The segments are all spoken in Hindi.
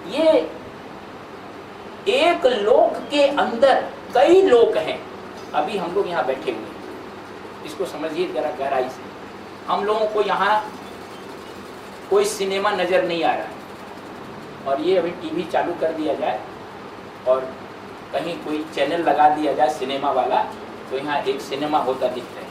ये एक लोक के अंदर कई लोक हैं। अभी हम लोग यहाँ बैठे हुए हैं, इसको समझिए जरा गहराई से। हम लोगों को यहाँ कोई सिनेमा नजर नहीं आ रहा है, और ये अभी टीवी चालू कर दिया जाए और कहीं कोई चैनल लगा दिया जाए सिनेमा वाला, तो यहाँ एक सिनेमा होता दिख रहा है।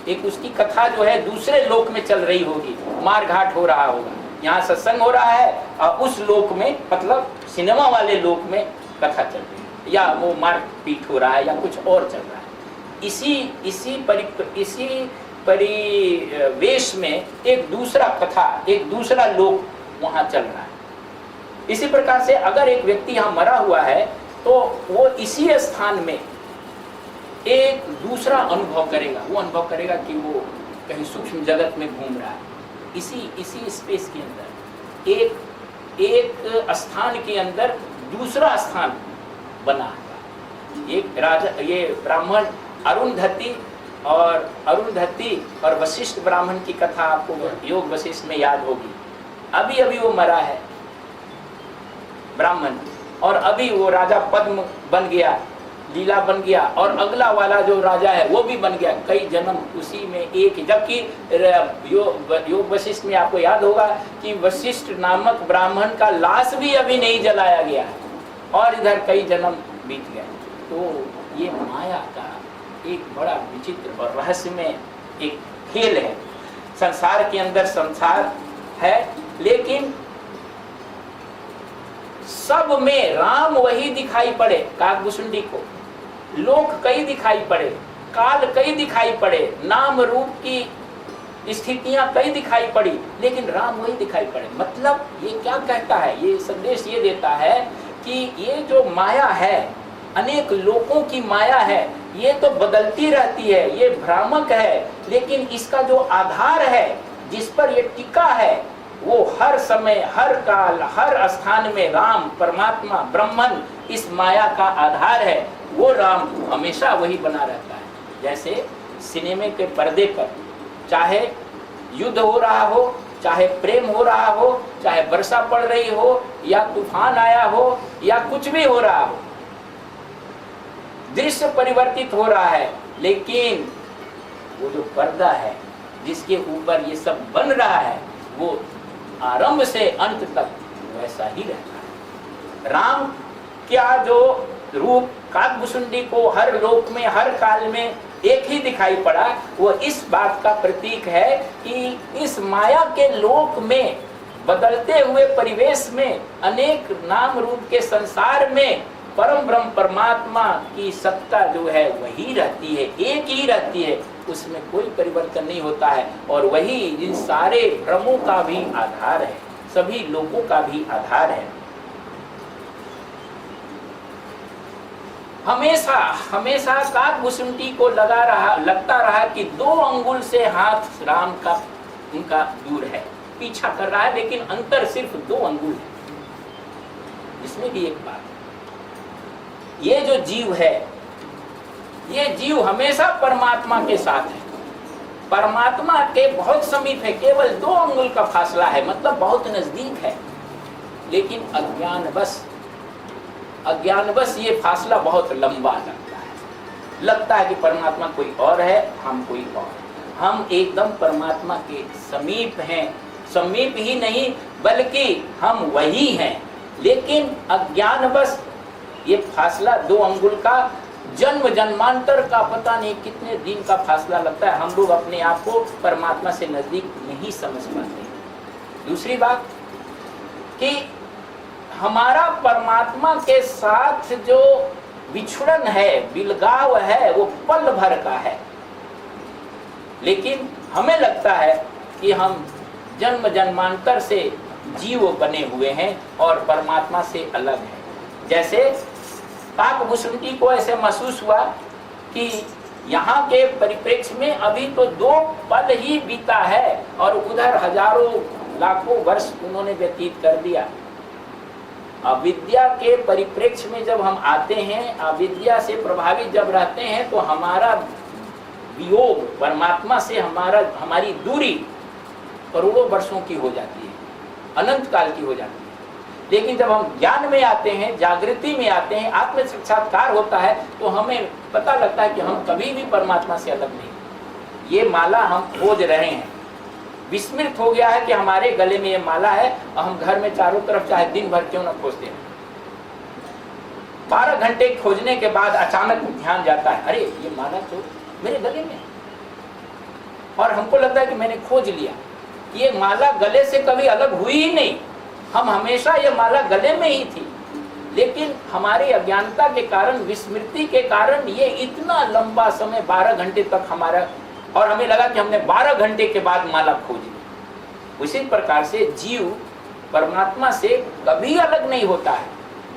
एक उसकी कथा जो है दूसरे लोक में चल रही होगी, मार घाट हो रहा होगा। यहाँ सत्संग हो रहा है और उस लोक में, मतलब सिनेमा वाले लोक में कथा चल रही है, या वो मार पीट हो रहा है, या कुछ और चल रहा है। इसी परिवेश में एक दूसरा कथा, एक दूसरा लोक वहाँ चल रहा है। इसी प्रकार से अगर एक व्यक्ति यहाँ मरा हुआ है तो वो इसी स्थान में एक दूसरा अनुभव करेगा। वो अनुभव करेगा कि वो कहीं सूक्ष्म जगत में घूम रहा है। इसी स्पेस के अंदर एक स्थान के अंदर दूसरा स्थान बना है। ये ब्राह्मण अरुंधति और वशिष्ठ ब्राह्मण की कथा आपको योग वशिष्ठ में याद होगी। अभी वो मरा है ब्राह्मण, और अभी वो राजा पद्म बन गया, लीला बन गया, और अगला वाला जो राजा है वो भी बन गया। कई जन्म उसी में एक, जबकि योग वशिष्ठ में आपको याद होगा कि वशिष्ठ नामक ब्राह्मण का लाश भी अभी नहीं जलाया गया है, और इधर कई जन्म बीत गए। तो ये माया का एक बड़ा विचित्र और रहस्यमय एक खेल है। संसार के अंदर संसार है, लेकिन सब में राम वही दिखाई पड़े। काकभूषुंडी को लोक कई दिखाई पड़े, काल कई दिखाई पड़े, नाम रूप की स्थितियां कई दिखाई पड़ी, लेकिन राम वही दिखाई पड़े। मतलब ये क्या कहता है, ये संदेश ये देता है कि ये जो माया है, अनेक लोकों की माया है, ये तो बदलती रहती है, ये भ्रामक है, लेकिन इसका जो आधार है, जिस पर ये टिका है, वो हर समय, हर काल, हर स्थान में राम, परमात्मा, ब्रह्मन इस माया का आधार है। वो राम हमेशा वही बना रहता है। जैसे सिनेमे के पर्दे पर चाहे युद्ध हो रहा हो, चाहे प्रेम हो रहा हो, चाहे वर्षा पड़ रही हो, या तूफान आया हो, या कुछ भी हो रहा हो, दृश्य परिवर्तित हो रहा है, लेकिन वो जो पर्दा है जिसके ऊपर ये सब बन रहा है, वो आरंभ से अंत तक वैसा ही रहता है। राम क्या जो रूप काकभूषुंडी को हर लोक में, हर काल में एक ही दिखाई पड़ा, वो इस बात का प्रतीक है कि इस माया के लोक में, बदलते हुए परिवेश में, अनेक नाम रूप के संसार में परम ब्रह्म परमात्मा की सत्ता जो है वही रहती है, एक ही रहती है, उसमें कोई परिवर्तन नहीं होता है। और वही इन सारे भ्रमों का भी आधार है, सभी लोगों का भी आधार है। हमेशा काकभूषुंडी को लगता रहा कि 2 अंगुल से हाथ राम का उनका दूर है, पीछा कर रहा है, लेकिन अंतर सिर्फ 2 अंगुल है। इसमें भी एक बात, ये जो जीव है, ये जीव हमेशा परमात्मा के साथ है, परमात्मा के बहुत समीप है, केवल 2 अंगुल का फासला है, मतलब बहुत नजदीक है। लेकिन अज्ञानवश ये फासला बहुत लंबा लगता है कि परमात्मा कोई और है, हम कोई और। हम एकदम परमात्मा के समीप हैं, समीप ही नहीं बल्कि हम वही हैं, लेकिन अज्ञानवश ये फासला 2 अंगुल का, जन्म जन्मांतर का पता नहीं कितने दिन का फासला लगता है। हम लोग अपने आप को परमात्मा से नजदीक नहीं समझ पाते। दूसरी बात कि हमारा परमात्मा के साथ जो विछुड़न है, बिलगाव है, वो पल भर का है, लेकिन हमें लगता है कि हम जन्म जन्मांतर से जीव बने हुए हैं और परमात्मा से अलग है। जैसे काकभूषुंडी को ऐसे महसूस हुआ कि यहाँ के परिप्रेक्ष्य में अभी तो 2 पल ही बीता है और उधर हजारों लाखों वर्ष उन्होंने व्यतीत कर दिया। अविद्या के परिप्रेक्ष्य में जब हम आते हैं, अविद्या से प्रभावित जब रहते हैं, तो हमारा वियोग परमात्मा से हमारी दूरी करोड़ों वर्षों की हो जाती है, अनंत काल की हो जाती है। लेकिन जब हम ज्ञान में आते हैं, जागृति में आते हैं, आत्म साक्षात्कार होता है, तो हमें पता लगता है कि हम कभी भी परमात्मा से अलग नहीं। ये माला हम खोज रहे हैं, विस्मृत हो गया है कि हमारे गले में ये माला है और हम घर में चारों तरफ चाहे दिन भर क्यों न खोजते हैं। 12 घंटे खोजने के बाद अचानक ध्यान जाता है, अरे ये माला तो मेरे गले में है, और हमको लगता है कि मैंने खोज लिया। ये माला गले से कभी अलग हुई ही नहीं, हम हमेशा ये माला गले में ही थी, लेकिन हमारी अज्ञानता के कारण, विस्मृति के कारण ये इतना लंबा समय 12 घंटे तक हमारा, और हमें लगा कि हमने 12 घंटे के बाद माला खोज ली। उसी प्रकार से जीव परमात्मा से कभी अलग नहीं होता है,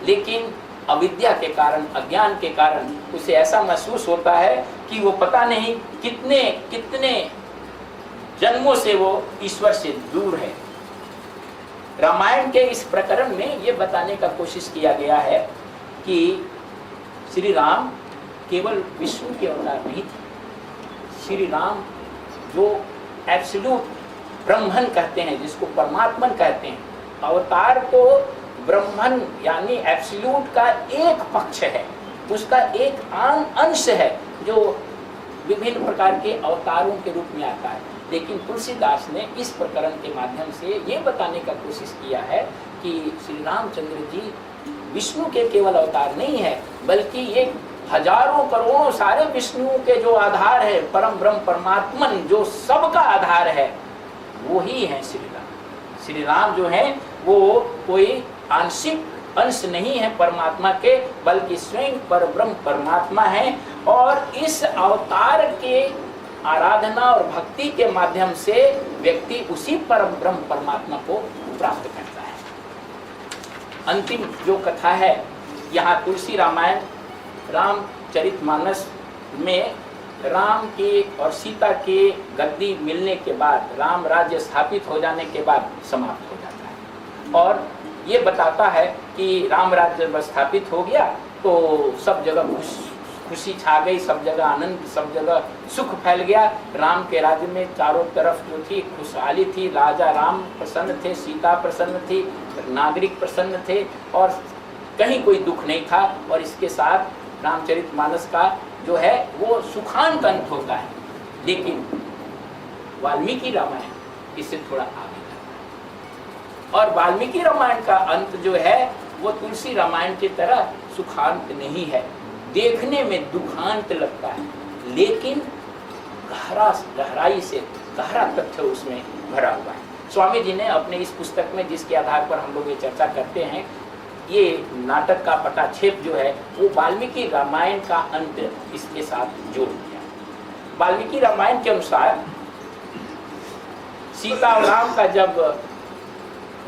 लेकिन अविद्या के कारण, अज्ञान के कारण उसे ऐसा महसूस होता है कि वो पता नहीं कितने कितने जन्मों से वो ईश्वर से दूर है। रामायण के इस प्रकरण में ये बताने का कोशिश किया गया है कि श्री राम केवल विष्णु के अवतार नहीं थे। श्री राम जो एब्सोल्यूट ब्रह्मन कहते हैं, जिसको परमात्मन कहते हैं, अवतार तो ब्रह्मन यानी एब्सोल्यूट का एक पक्ष है, उसका एक अंश है जो विभिन्न प्रकार के अवतारों के रूप में आता है। लेकिन तुलसीदास ने इस प्रकरण के माध्यम से ये बताने का कोशिश किया है कि श्री रामचंद्र जी विष्णु के केवल अवतार नहीं है, बल्कि ये हजारों करोड़ों सारे विष्णुओं के जो आधार है, परम ब्रह्म परमात्मन जो सबका आधार है, वो ही है श्री राम। श्री राम जो है वो कोई आंशिक अंश नहीं है परमात्मा के, बल्कि स्वयं पर ब्रह्म परमात्मा है। और इस अवतार के आराधना और भक्ति के माध्यम से व्यक्ति उसी परम ब्रह्म परमात्मा को प्राप्त करता है। अंतिम जो कथा है यहाँ तुलसी रामायण रामचरितमानस में राम के और सीता के गद्दी मिलने के बाद, राम राज्य स्थापित हो जाने के बाद समाप्त हो जाता है। और ये बताता है कि राम राज्य स्थापित हो गया तो सब जगह खुशी छा गई, सब जगह आनंद, सब जगह सुख फैल गया। राम के राज्य में चारों तरफ जो थी खुशहाली थी, राजा राम प्रसन्न थे, सीता प्रसन्न थी, नागरिक प्रसन्न थे और कहीं कोई दुख नहीं था। और इसके साथ रामचरितमानस का जो है वो सुखांत अंत होता है। लेकिन वाल्मीकि रामायण इससे थोड़ा आगे जाता है और वाल्मीकि रामायण का अंत जो है वो तुलसी रामायण की तरह सुखांत नहीं है, देखने में दुखांत लगता है, लेकिन गहराई से गहरा तथ्य उसमें भरा हुआ है। स्वामी जी ने अपने इस पुस्तक में, जिसके आधार पर हम लोग ये चर्चा करते हैं, ये नाटक का पटाक्षेप जो है वो वाल्मीकि रामायण का अंत इसके साथ जोड़ दिया। वाल्मीकि रामायण के अनुसार सीता और राम का जब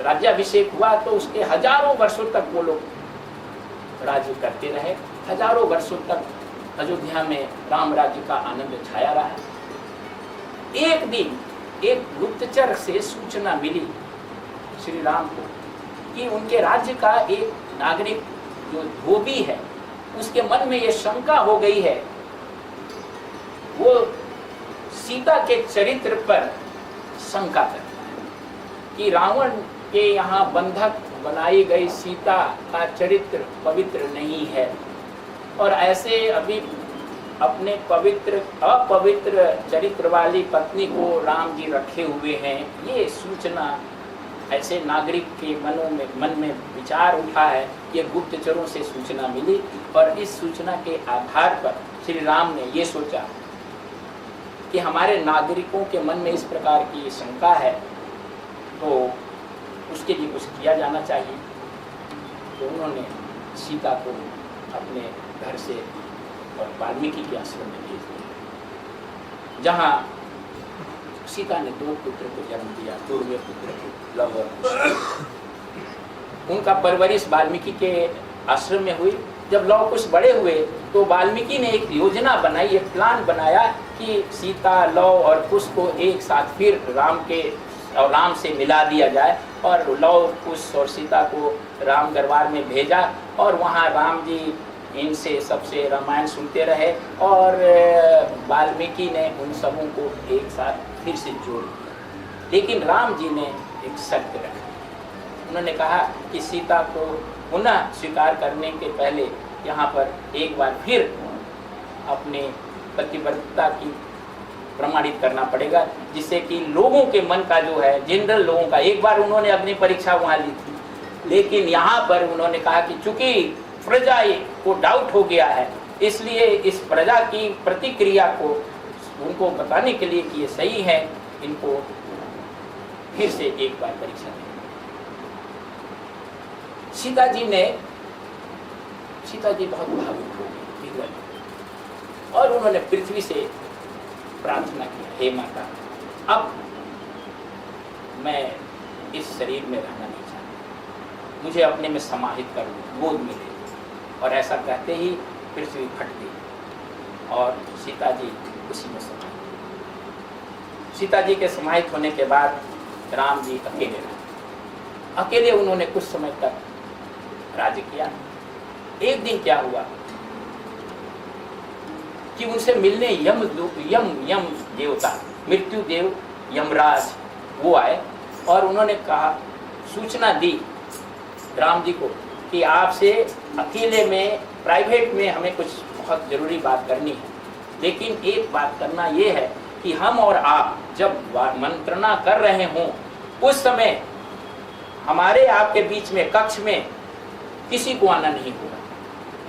राज्याभिषेक हुआ तो उसके हजारों वर्षों तक वो लोग राज्य करते रहे। हजारों वर्षों तक अयोध्या में राम राज्य का आनंद छाया रहा। एक दिन एक गुप्तचर से सूचना मिली श्री राम को कि उनके राज्य का एक नागरिक जो धोबी है, उसके मन में ये शंका हो गई है, वो सीता के चरित्र पर शंका करता है कि रावण के यहाँ बंधक बनाई गई सीता का चरित्र पवित्र नहीं है और ऐसे अभी अपने अपवित्र चरित्र वाली पत्नी को राम जी रखे हुए हैं। ये सूचना ऐसे नागरिक के मन में विचार उठा है, ये गुप्तचरों से सूचना मिली और इस सूचना के आधार पर श्री राम ने ये सोचा कि हमारे नागरिकों के मन में इस प्रकार की शंका है तो उसके लिए कुछ किया जाना चाहिए। तो उन्होंने सीता को अपने घर से और वाल्मीकि के आश्रम में भेज दिया, जहाँ सीता ने 2 पुत्र को जन्म दिया, पूर्व पुत्र लव और कुश। उनका परवरिश वाल्मीकि के आश्रम में हुई। जब लव कुश बड़े हुए तो वाल्मीकि ने एक योजना बनाई, एक प्लान बनाया कि सीता, लव और कुश को एक साथ फिर राम से मिला दिया जाए और लव, कुश और सीता को राम दरबार में भेजा और वहाँ राम जी इनसे सबसे रामायण सुनते रहे और वाल्मीकि ने उन सबों को एक साथ फिर से जोड़ दिया। लेकिन राम जी ने एक शर्त रखी। उन्होंने कहा कि सीता को पुनः स्वीकार करने के पहले यहाँ पर एक बार फिर अपने प्रतिबद्धता की प्रमाणित करना पड़ेगा, जिससे कि लोगों के मन का जो है, जनरल लोगों का, एक बार उन्होंने अग्नि परीक्षा वहाँ ली थी, लेकिन यहाँ पर उन्होंने कहा कि चूंकि प्रजा को डाउट हो गया है, इसलिए इस प्रजा की प्रतिक्रिया को उनको बताने के लिए कि ये सही है, इनको फिर से एक बार परीक्षा दी। सीता जी बहुत भावुक हो गई और उन्होंने पृथ्वी से प्रार्थना की, हे माता, अब मैं इस शरीर में रहना नहीं चाहती, मुझे अपने में समाहित कर लो, गोद में ले। और ऐसा कहते ही पृथ्वी फट गई और सीता जी उसी में समाहित हुई। सीता जी के समाहित होने के बाद राम जी अकेले रहे। अकेले उन्होंने कुछ समय तक राज्य किया। एक दिन क्या हुआ कि उनसे मिलने यम देवता, मृत्यु देव यमराज, वो आए और उन्होंने कहा, सूचना दी राम जी को कि आपसे अकेले में, प्राइवेट में हमें कुछ बहुत जरूरी बात करनी है, लेकिन एक बात करना ये है कि हम और आप जब मंत्रणा कर रहे हों उस समय हमारे आपके बीच में कक्ष में किसी को आना नहीं होगा,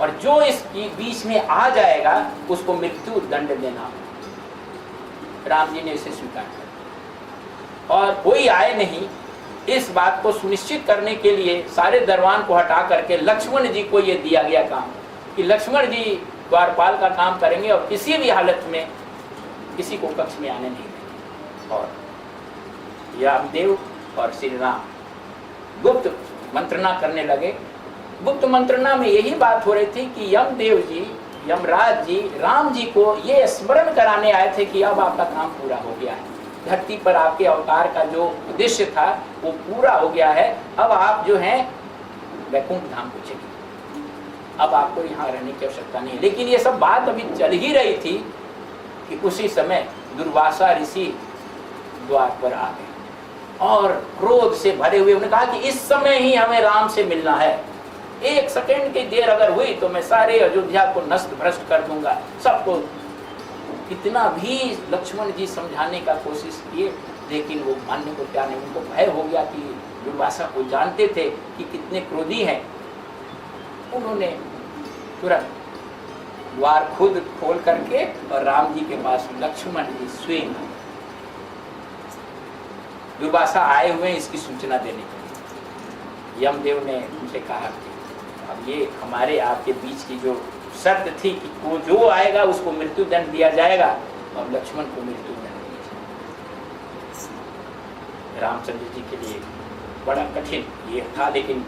और जो इस बीच में आ जाएगा उसको मृत्यु दंड देना होगा। राम जी ने इसे स्वीकार किया और कोई आए नहीं। इस बात को सुनिश्चित करने के लिए सारे दरबान को हटा करके लक्ष्मण जी को यह दिया गया काम कि लक्ष्मण जी द्वारपाल का काम करेंगे और किसी भी हालत में किसी को कक्ष में आने नहीं देंगे। और रामदेव और श्री राम गुप्त मंत्रणा करने लगे। गुप्त मंत्रणा में यही बात हो रही थी कि यमदेव जी, यमराज जी राम जी को ये स्मरण कराने आए थे कि अब आपका काम पूरा हो गया है, धरती पर आपके अवतार का जो उद्देश्य था वो पूरा हो गया है, अब आप जो हैं वैकुंठ धाम को चलिए, अब आपको यहाँ रहने की आवश्यकता नहीं है। लेकिन ये सब बात अभी चल ही रही थी कि उसी समय दुर्वासा ऋषि द्वार पर आ गए और क्रोध से भरे हुए उन्होंने कहा कि इस समय ही हमें राम से मिलना है, एक सेकंड की देर अगर हुई तो मैं सारे अयोध्या को नष्ट भ्रष्ट कर दूंगा, सबको। कितना भी लक्ष्मण जी समझाने का कोशिश किए लेकिन वो मानने को क्या नहीं, उनको भय हो गया कि दुर्वासा को जानते थे कि कितने क्रोधी हैं। उन्होंने तुरंत द्वार खुद खोल करके और राम जी के पास लक्ष्मण जी स्वयं, दुर्वासा आए हुए इसकी सूचना देने के लिए। यमदेव ने उनसे कहा कि अब ये हमारे आपके बीच की जो शर्त थी कि वो जो आएगा उसको मृत्यु दंड दिया जाएगा और लक्ष्मण को मृत्यु दंड दिया जाएगा। रामचंद्र जी के लिए बड़ा कठिन ये था, लेकिन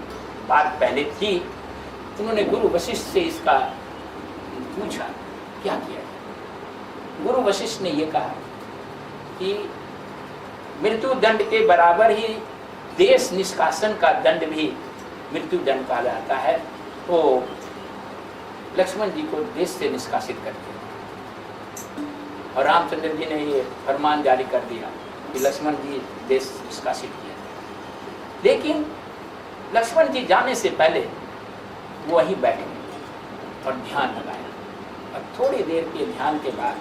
बात पहले थी। उन्होंने गुरु वशिष्ठ से इसका पूछा क्या किया जाए। गुरु वशिष्ठ ने ये कहा कि मृत्यु दंड के बराबर ही देश निष्कासन का दंड भी मृत्यु दंड कहा जाता है, तो लक्ष्मण जी को देश से निष्कासित कर दिया। और रामचंद्र जी ने ये फरमान जारी कर दिया कि लक्ष्मण जी देश निष्कासित किया। लेकिन लक्ष्मण जी जाने से पहले वो वहीं बैठे और ध्यान लगाया, और थोड़ी देर के ध्यान के बाद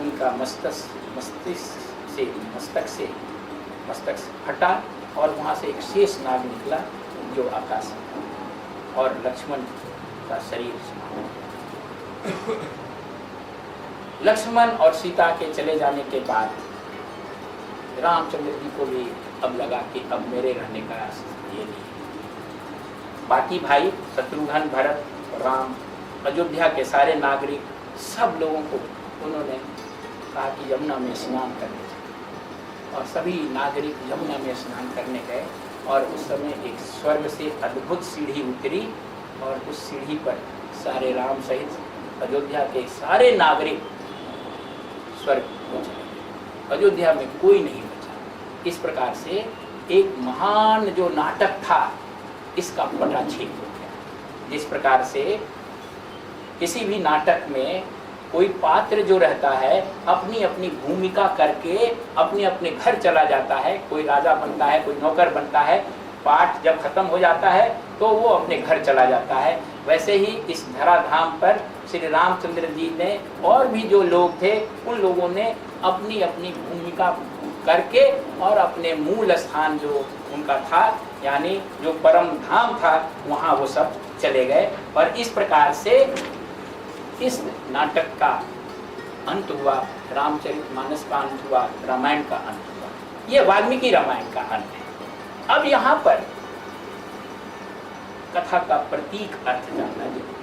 उनका मस्तक से हटा और वहाँ से एक शेष नाग निकला जो आकाश में, और लक्ष्मण का शरीर समाप्त। लक्ष्मण और सीता के चले जाने के बाद रामचंद्र जी को भी अब लगा कि अब मेरे रहने का ये नहीं। बाकी भाई शत्रुघ्न, भरत, राम, अयोध्या के सारे नागरिक, सब लोगों को उन्होंने कहा कि यमुना में स्नान करने जाए, और सभी नागरिक यमुना में स्नान करने गए। और उस समय एक स्वर्ग से अद्भुत सीढ़ी उतरी और उस सीढ़ी पर सारे राम सहित अयोध्या के सारे नागरिक स्वर्ग को चले गए। अयोध्या में कोई नहीं बचा। इस प्रकार से एक महान जो नाटक था इसका पटाक्षेप हो गया। जिस प्रकार से किसी भी नाटक में कोई पात्र जो रहता है अपनी अपनी भूमिका करके अपने अपने घर चला जाता है, कोई राजा बनता है, कोई नौकर बनता है, पाठ जब खत्म हो जाता है तो वो अपने घर चला जाता है। वैसे ही इस धराधाम पर श्री रामचंद्र जी ने और भी जो लोग थे उन लोगों ने अपनी अपनी भूमिका करके और अपने मूल स्थान जो उनका था यानी जो परम धाम था वहाँ वो सब चले गए। और इस प्रकार से इस नाटक का अंत हुआ, रामचरितमानस का अंत हुआ, रामायण का अंत हुआ। ये वाल्मीकि रामायण का अंत है। अब यहाँ पर कथा का प्रतीक अर्थ जानना जरूरी।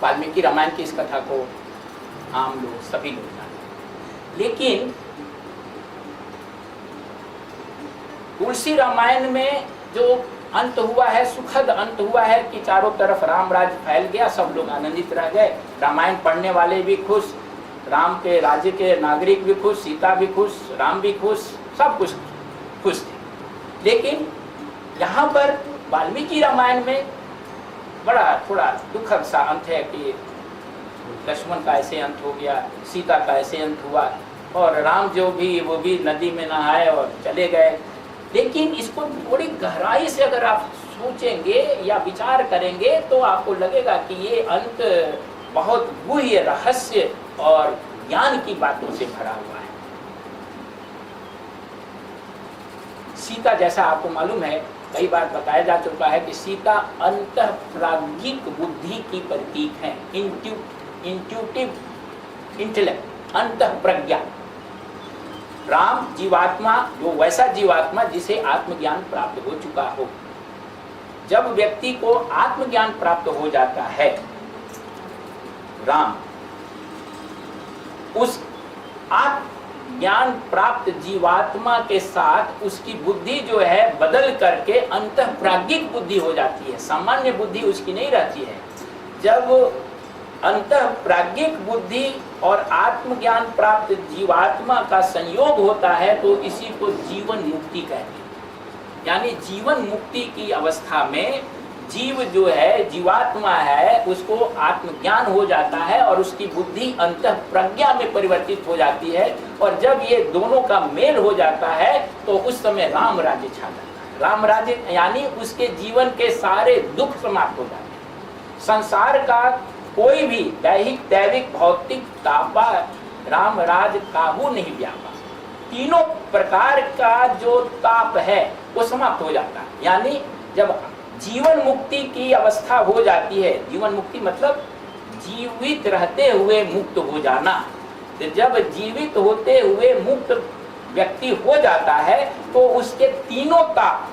वाल्मीकि रामायण की इस कथा को आम लोग सभी लोग जानते, लेकिन तुलसी रामायण में जो अंत हुआ है, सुखद अंत हुआ है कि चारों तरफ राम राज्य फैल गया, सब लोग आनंदित रह गए, रामायण पढ़ने वाले भी खुश, राम के राज्य के नागरिक भी खुश, सीता भी खुश, राम भी खुश, सब कुछ खुश थे। लेकिन यहाँ पर वाल्मीकि रामायण में बड़ा थोड़ा दुखद सा अंत है कि लक्ष्मण का ऐसे अंत हो गया, सीता का ऐसे अंत हुआ और राम जो भी वो भी नदी में नहाए और चले गए। लेकिन इसको थोड़ी गहराई से अगर आप सोचेंगे या विचार करेंगे तो आपको लगेगा कि ये अंत बहुत गुह्य रहस्य और ज्ञान की बातों से भरा हुआ है। सीता, जैसा आपको मालूम है, कई बार बताया जा चुका है कि सीता अंतःप्राज्ञिक बुद्धि की प्रतीक है, इंट्यूटिव इंटेलेक्ट, अंतःप्रज्ञा। राम जीवात्मा, जो वैसा जीवात्मा जिसे आत्मज्ञान प्राप्त हो चुका हो। जब व्यक्ति को आत्मज्ञान प्राप्त हो जाता है, राम उस आत्मज्ञान प्राप्त जीवात्मा के साथ उसकी बुद्धि जो है बदल करके अंतःप्राज्ञिक बुद्धि हो जाती है, सामान्य बुद्धि उसकी नहीं रहती है। जब अंतःप्राज्ञिक बुद्धि और आत्मज्ञान प्राप्त जीवात्मा का संयोग होता है तो इसी को जीवन मुक्ति कहते हैं। यानी जीवन मुक्ति की अवस्था में जीव जो है, जीवात्मा है, उसको आत्मज्ञान हो जाता है और उसकी बुद्धि अंतःप्रज्ञा में परिवर्तित हो जाती है। और जब ये दोनों का मेल हो जाता है तो उस समय राम राज्य छा जाता है। राम राज्य यानी उसके जीवन के सारे दुख समाप्त हो जाते हैं। संसार का कोई भी दैहिक, दैविक, भौतिक तापा राम राज काबू नहीं व्यापा। तीनों प्रकार का जो ताप है वो समाप्त हो जाता है। यानी जब जीवन मुक्ति की अवस्था हो जाती है, जीवन मुक्ति मतलब जीवित रहते हुए मुक्त हो जाना। तो जब जीवित होते हुए मुक्त व्यक्ति हो जाता है तो उसके तीनों ताप,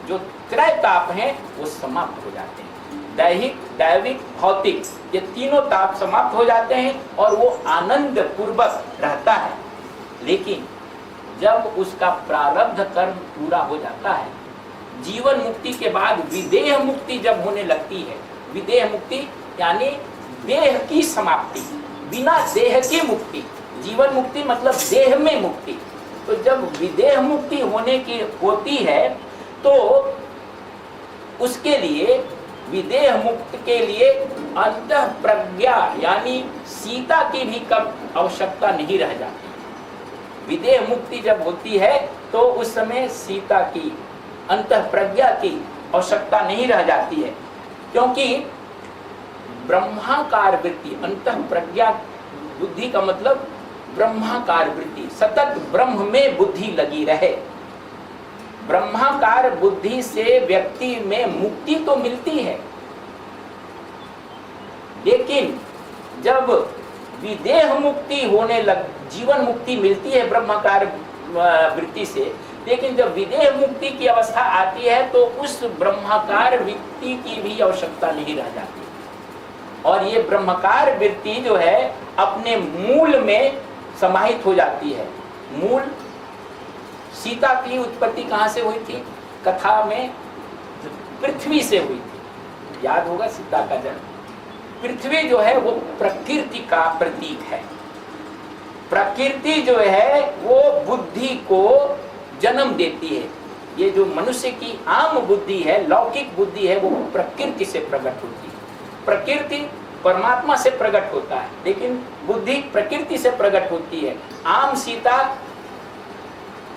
जो त्रय ताप हैं, वो समाप्त हो जाते हैं। दैहिक, दैविक, भौतिक, ये तीनों ताप समाप्त हो जाते हैं और वो आनंद पूर्वक रहता है। लेकिन जब उसका प्रारब्ध कर्म पूरा हो जाता है, जीवन मुक्ति के बाद विदेह मुक्ति जब होने लगती है, विदेह मुक्ति यानी देह की समाप्ति, बिना देह की मुक्ति। जीवन मुक्ति मतलब देह में मुक्ति। तो जब विदेह मुक्ति होने की होती है तो उसके लिए, विदेह मुक्त के लिए अंतःप्रज्ञा यानी सीता की भी कब आवश्यकता नहीं रह जाती। विदेह मुक्ति जब होती है तो उस समय सीता की, अंतःप्रज्ञा की आवश्यकता नहीं रह जाती है, क्योंकि ब्रह्माकार वृत्ति, अंतःप्रज्ञा बुद्धि का मतलब ब्रह्माकार वृत्ति, सतत ब्रह्म में बुद्धि लगी रहे। ब्रह्माकार बुद्धि से व्यक्ति में मुक्ति तो मिलती है, लेकिन जब विदेह मुक्ति होने लग, जीवन मुक्ति मिलती है ब्रह्माकार वृत्ति से, लेकिन जब विदेह मुक्ति की अवस्था आती है तो उस ब्रह्माकार वृत्ति की भी आवश्यकता नहीं रह जाती। और ये ब्रह्माकार वृत्ति जो है अपने मूल में समाहित हो जाती है। मूल, सीता की उत्पत्ति कहाँ से हुई थी? कथा में पृथ्वी से हुई थी, याद होगा सीता का जन्म। पृथ्वी जो है वो प्रकृति का प्रतीक है। प्रकृति जो है वो बुद्धि को जन्म देती है। ये जो मनुष्य की आम बुद्धि है, लौकिक बुद्धि है, वो प्रकृति से प्रकट होती है। प्रकृति परमात्मा से प्रकट होता है, लेकिन बुद्धि प्रकृति से प्रकट होती है। आम सीता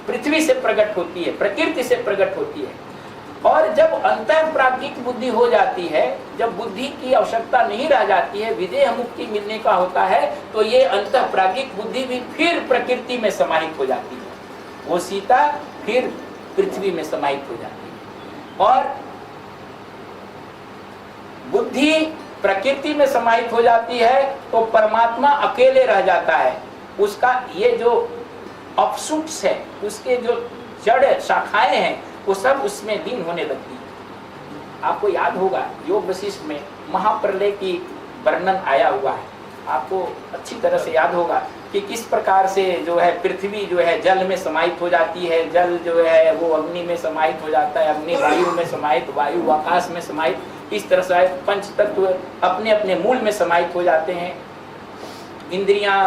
पृथ्वी से प्रकट होती है, प्रकृति से प्रकट होती है। और जब अंतःप्राज्ञिक बुद्धि हो जाती है, जब बुद्धि की आवश्यकता नहीं रह जाती है, विदेह मुक्ति मिलने का होता है, तो ये अंतःप्राज्ञिक बुद्धि भी फिर प्रकृति में समाहित हो जाती है। वो सीता फिर पृथ्वी में समाहित हो जाती है। और बुद्धि प्रकृति में समाहित हो जाती है तो परमात्मा अकेले रह जाता है। उसका ये जो अपशुट्स है, उसके जो जड़ शाखाएं हैं, वो सब उसमें लीन होने लगती है। आपको याद होगा योग वशिष्ठ में महाप्रलय की वर्णन आया हुआ है, आपको अच्छी तरह से याद होगा कि किस प्रकार से जो है पृथ्वी जो है जल में समाहित हो जाती है, जल जो है वो अग्नि में समाहित हो जाता है, अग्नि वायु में समाहित, वायु आकाश में समाहित, इस तरह से पंच तत्व अपने अपने मूल में समाहित हो जाते हैं। इंद्रियां,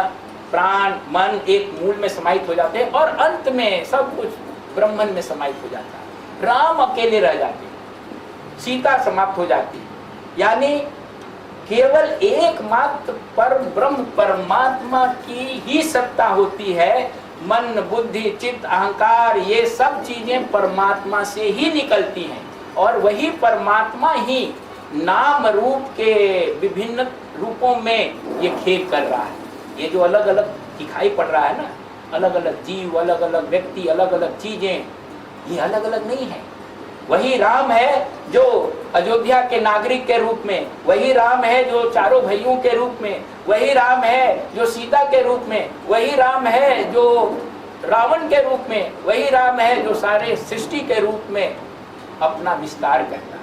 प्राण, मन एक मूल में समाहित हो जाते हैं और अंत में सब कुछ ब्रह्मन में समाहित हो जाता है। राम अकेले रह जाते हैं, सीता समाप्त हो जाती है। यानी केवल एकमात्र पर ब्रह्म परमात्मा की ही सत्ता होती है। मन, बुद्धि, चित्त, अहंकार ये सब चीजें परमात्मा से ही निकलती हैं और वही परमात्मा ही नाम रूप के विभिन्न रूपों में ये खेल कर रहा है। ये जो अलग अलग दिखाई पड़ रहा है ना, अलग अलग जीव, अलग अलग व्यक्ति, अलग अलग चीजें, ये अलग अलग नहीं है। वही राम है जो अयोध्या के नागरिक के रूप में, वही राम है जो चारों भाइयों के रूप में, वही राम है जो सीता के रूप में, वही राम है जो रावण के रूप में, वही राम है जो सारे सृष्टि के रूप में अपना विस्तार करता है।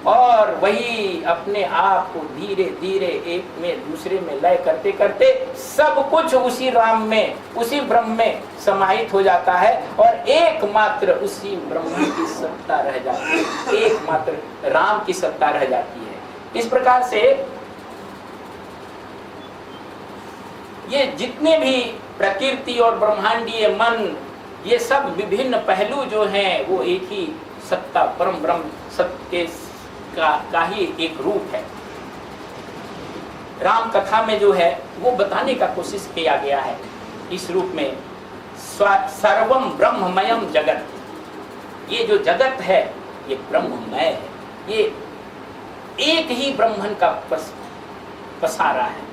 और वही अपने आप को धीरे धीरे एक में दूसरे में लय करते करते सब कुछ उसी राम में, उसी ब्रह्म में समाहित हो जाता है और एकमात्र उसी ब्रह्म की सत्ता रह जाती है, एकमात्र राम की सत्ता रह जाती है। इस प्रकार से ये जितने भी प्रकृति और ब्रह्मांडीय मन, ये सब विभिन्न पहलू जो हैं वो एक ही सत्ता परम ब्रह्म सत्य का ही एक रूप है। राम कथा में जो है वो बताने का कोशिश किया गया है इस रूप में, सर्वम ब्रह्ममयम जगत। ये जो जगत है ये ब्रह्ममय है, ये एक ही ब्रह्मन का पसारा है,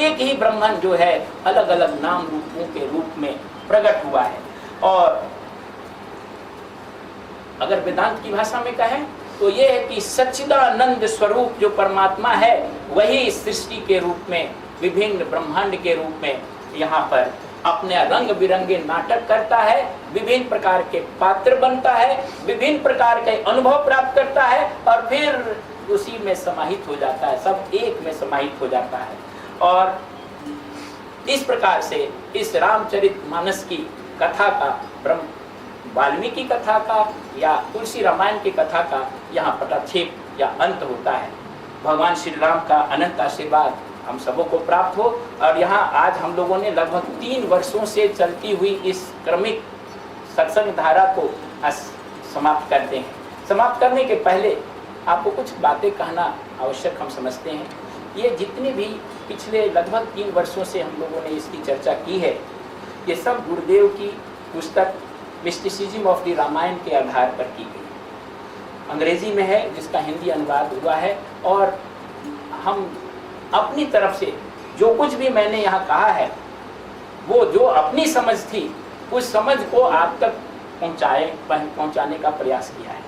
एक ही ब्रह्मन जो है अलग अलग नाम रूपों के रूप में प्रकट हुआ है। और अगर वेदांत की भाषा में कहें तो ये है कि सच्चिदानंद स्वरूप जो परमात्मा है वही सृष्टि के रूप में, विभिन्न ब्रह्मांड के रूप में यहाँ पर अपने रंग बिरंगे नाटक करता है, विभिन्न प्रकार के पात्र बनता है, विभिन्न प्रकार के अनुभव प्राप्त करता है और फिर उसी में समाहित हो जाता है, सब एक में समाहित हो जाता है। और इस प्रकार से इस रामचरितमानस की कथा का, ब्रह्म वाल्मीकि कथा का या तुलसी रामायण की कथा का यहाँ पटाक्षेप या अंत होता है। भगवान श्री राम का अनंत आशीर्वाद हम सबों को प्राप्त हो। और यहाँ आज हम लोगों ने लगभग 3 वर्षों से चलती हुई इस क्रमिक सत्संग धारा को समाप्त करते हैं। समाप्त करने के पहले आपको कुछ बातें कहना आवश्यक हम समझते हैं। ये जितने भी पिछले लगभग 3 वर्षों से हम लोगों ने इसकी चर्चा की है, ये सब गुरुदेव की पुस्तक मिस्टिसिज्म ऑफ द रामायण के आधार पर की गई। अंग्रेजी में है जिसका हिंदी अनुवाद हुआ है। और हम अपनी तरफ से जो कुछ भी मैंने यहाँ कहा है वो जो अपनी समझ थी उस समझ को आप तक पहुँचाने का प्रयास किया है।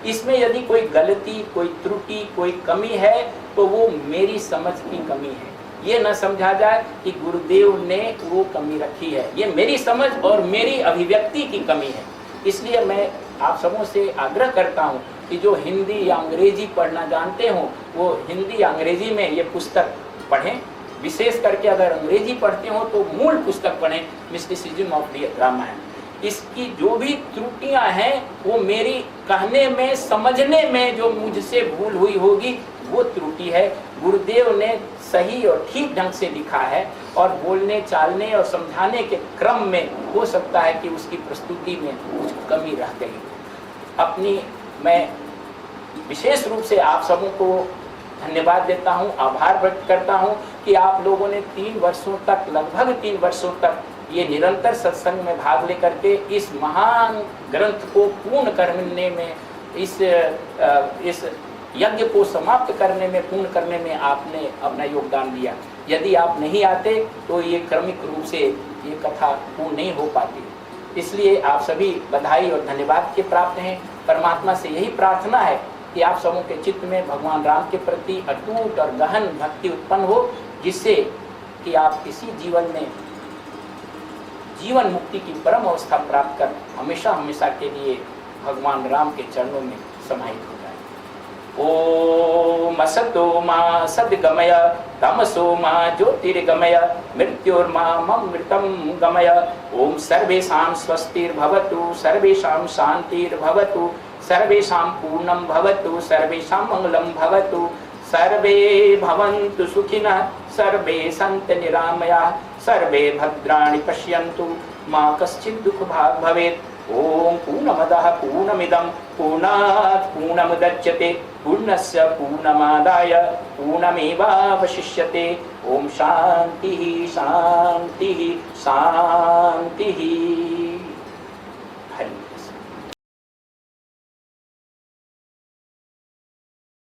इसमें यदि कोई गलती, कोई त्रुटि, कोई कमी है तो वो मेरी समझ की कमी है। ये न समझा जाए कि गुरुदेव ने वो कमी रखी है, ये मेरी समझ और मेरी अभिव्यक्ति की कमी है। इसलिए मैं आप सबों से आग्रह करता हूँ कि जो हिंदी या अंग्रेजी पढ़ना जानते हो वो हिंदी या अंग्रेजी में ये पुस्तक पढ़ें। विशेष करके अगर अंग्रेजी पढ़ते हो तो मूल पुस्तक पढ़ें, मिस्टिसिज्म ऑफ द रामायण। इसकी जो भी त्रुटियां हैं वो मेरी कहने में, समझने में जो मुझसे भूल हुई होगी वो त्रुटि है। गुरुदेव ने सही और ठीक ढंग से लिखा है और बोलने, चालने और समझाने के क्रम में हो सकता है कि उसकी प्रस्तुति में कुछ कमी रह गई। अपनी मैं विशेष रूप से आप सबों को धन्यवाद देता हूं, आभार व्यक्त करता हूं कि आप लोगों ने 3 वर्षों तक, लगभग 3 वर्षों तक ये निरंतर सत्संग में भाग लेकर के इस महान ग्रंथ को पूर्ण करने में, इस यज्ञ को समाप्त करने में, पूर्ण करने में आपने अपना योगदान दिया। यदि आप नहीं आते तो ये क्रमिक रूप से ये कथा पूर्ण नहीं हो पाती। इसलिए आप सभी बधाई और धन्यवाद के प्राप्त हैं। परमात्मा से यही प्रार्थना है कि आप सबों के चित्त में भगवान राम के प्रति अटूट और गहन भक्ति उत्पन्न हो, जिससे कि आप इसी जीवन में जीवन मुक्ति की परम अवस्था प्राप्त कर हमेशा हमेशा के लिए भगवान राम के चरणों में समाहित हो जाए। ओम असतो मा सद्गमय तमसो मा ज्योतिर्गमय मृत्योर्मामृतं गमय। ओम सर्वेषां स्वस्तिर्भवतु सर्वेषां शान्तिर्भवतु सर्वेषां पूर्णं भवतु सर्वेषां मंगलं भवतु सर्वे भवन्तु सुखिनः सर्वे सन्तु निरामयाः सर्वे भद्राणि पश्यन्तु मा कश्चित् दुःखभाग् भवेत्। ओम पूर्णमदः पूर्णमिदं पूर्णात् पूर्णमुदच्यते पूर्णस्य पूर्णमादाय पूर्णमेवावशिष्यते। ओम शान्तिः शान्तिः शान्तिः।